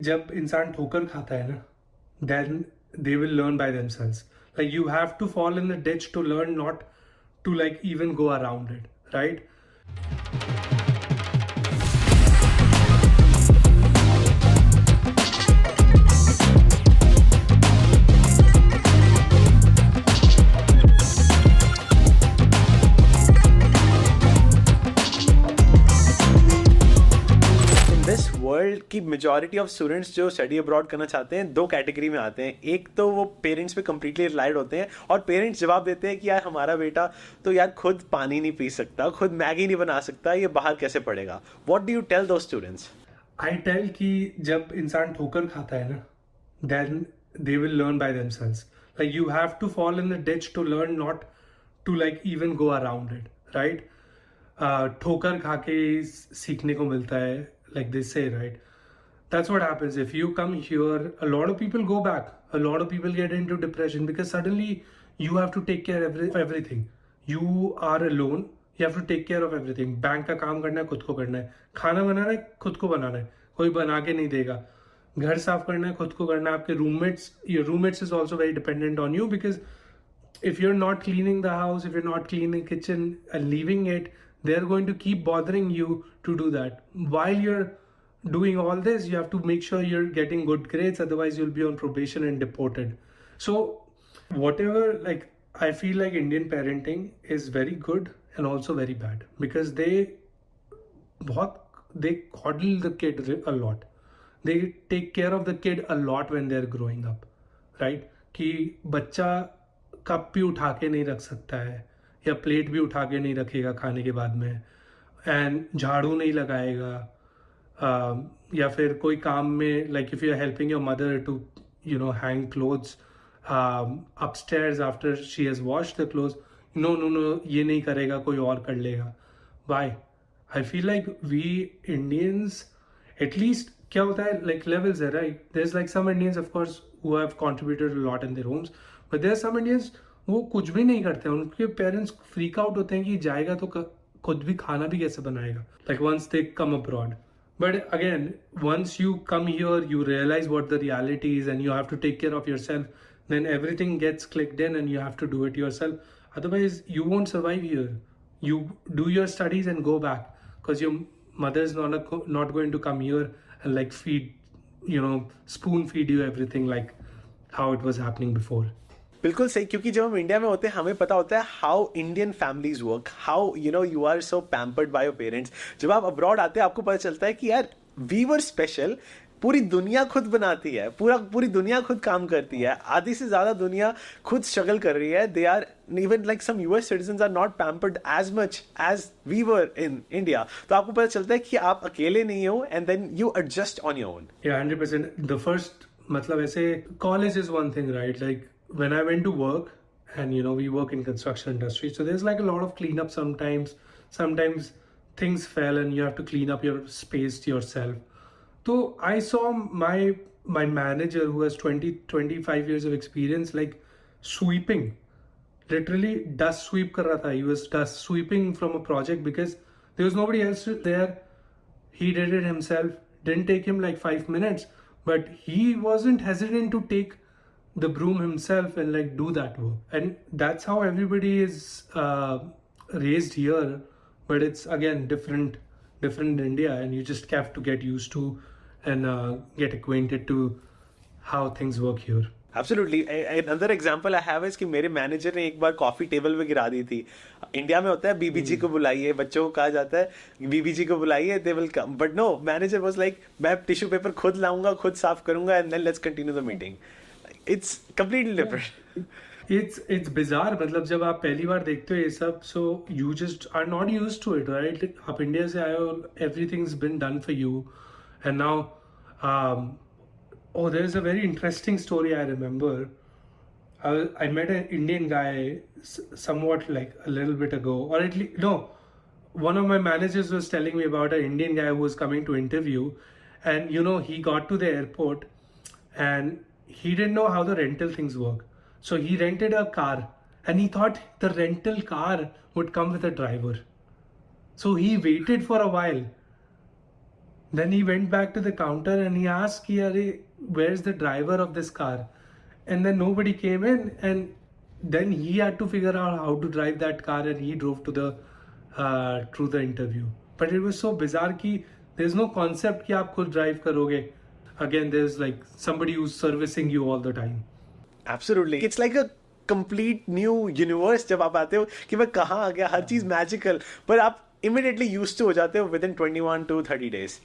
जब इंसान ठोकर खाता है ना, then they will learn by themselves. Like you have to fall in the ditch to learn, not to like even go around it, right? World की majority of students जो study abroad करना चाहते हैं दो कैटेगरी में आते हैं। एक तो वो पेरेंट्स पे कंप्लीटली रिलाइड होते हैं और पेरेंट्स जवाब देते हैं कि यार हमारा बेटा तो यार खुद पानी नहीं पी सकता, खुद मैगी नहीं बना सकता, ये बाहर कैसे पढ़ेगा। व्हाट डू यू टेल दो स्टूडेंट्स? आई टेल कि जब इंसान ठोकर खाता है ना, then they will learn by themselves. Like you have to fall in the ditch to learn, not to like even go around it, right? ठोकर खा के सीखने को मिलता है, like they say, right? That's what happens. If you come here, a lot of people go back. A lot of people get into depression because suddenly you have to take care of everything. You are alone. You have to take care of everything. Bank का काम करना है, खुद को करना है. खाना बनाना है, खुद को बनाना है. कोई बना के नहीं देगा. घर साफ करना है, खुद को करना है. आपके your roommates is also very dependent on you because if you're not cleaning the house, if you're not cleaning the kitchen and leaving it, they're going to keep bothering you to do that. While you're doing all this, you have to make sure you're getting good grades, otherwise you'll be on probation and deported. So whatever, like I feel like Indian parenting is very good and also very bad because they coddle the kid a lot. They take care of the kid a lot when they're growing up, right? कि बच्चा cup भी उठा के नहीं रख सकता है या प्लेट भी उठा के नहीं रखेगा खाने के बाद में, एंड झाड़ू नहीं लगाएगा, या फिर कोई काम में like if you are helping your mother to hang clothes upstairs after she has washed the clothes, no ये नहीं करेगा, कोई और कर लेगा. Why? I feel like we Indians at least क्या होता है, लाइक लेवल्स है, right? There is like some Indians of course who have contributed a lot in their homes, but there are some Indians वो कुछ भी नहीं करते हैं. उनके पेरेंट्स फ्रीक आउट होते हैं कि जाएगा तो खुद भी खाना भी कैसे बनाएगा, like once they come abroad. But again, once you come here, you realize what the reality is and you have to take care of yourself. Then everything gets clicked in and you have to do it yourself. Otherwise, you won't survive here. You do your studies and go back because your mother is not going to come here and like feed, spoon feed you everything like how it was happening before. बिल्कुल सही, क्योंकि जब हम India में होते हैं हमें पता होता है how Indian families work, how you are so pampered by your parents. जब आप अब्रॉड आते हैं आपको पता चलता है कि यार वी वर स्पेशल. पूरी दुनिया खुद बनाती है, पूरी दुनिया खुद काम करती है, आधी से ज्यादा दुनिया खुद स्ट्रगल कर रही है. They are even like some US citizens are not pampered as much as we were in India. तो आपको पता चलता है कि आप अकेले नहीं हो and then you adjust on your own. 100%. The first मतलब ऐसे college is one thing, right? Like when I went to work, and we work in construction industry, so there's like a lot of cleanup sometimes things fell and you have to clean up your space yourself. So I saw my manager who has 25 years of experience like sweeping, literally dust sweep kar raha tha. He was dust sweeping from a project because there was nobody else there. He did it himself. Didn't take him like 5 minutes, but he wasn't hesitant to take the broom himself and like do that work. And that's how everybody is raised here, but it's again different in India, and you just have to get used to and get acquainted to how things work here. Absolutely. Another example I have is कि मेरे manager ने एक बार coffee table पे गिरा दी थी. India में होता है बीबीजी को बुलाइए, बच्चों को कहा जाता है बीबीजी को बुलाइए, they will come. But no, manager was like मैं टिश्यू पेपर खुद लाऊंगा, खुद साफ करूंगा, and then let's continue the meeting. It's completely different. It's bizarre. मतलब जब आप पहली बार देखते हो ये सब, so you just are not used to it, right? आप इंडिया से आए हो, everything's been done for you, and now there's a very interesting story I remember. I met an Indian guy somewhat like a little bit ago, or at least no, one of my managers was telling me about an Indian guy who was coming to interview, and he got to the airport and he didn't know how the rental things work. So he rented a car and he thought the rental car would come with a driver. So he waited for a while Then he went back to the counter and he asked, ki, "Arey, where's the driver of this car?" And then nobody came in, and then he had to figure out how to drive that car, and he drove to the interview. But it was so bizarre कि there's no concept कि आप खुद drive करोगे. Again, there's like somebody who's servicing you all the time. Absolutely. It's like a complete new universe जब आप आते हो कि मैं कहाँ आ गया, हर चीज मैजिकल, पर आप immediately used to हो जाते हो within 21 to 30 days.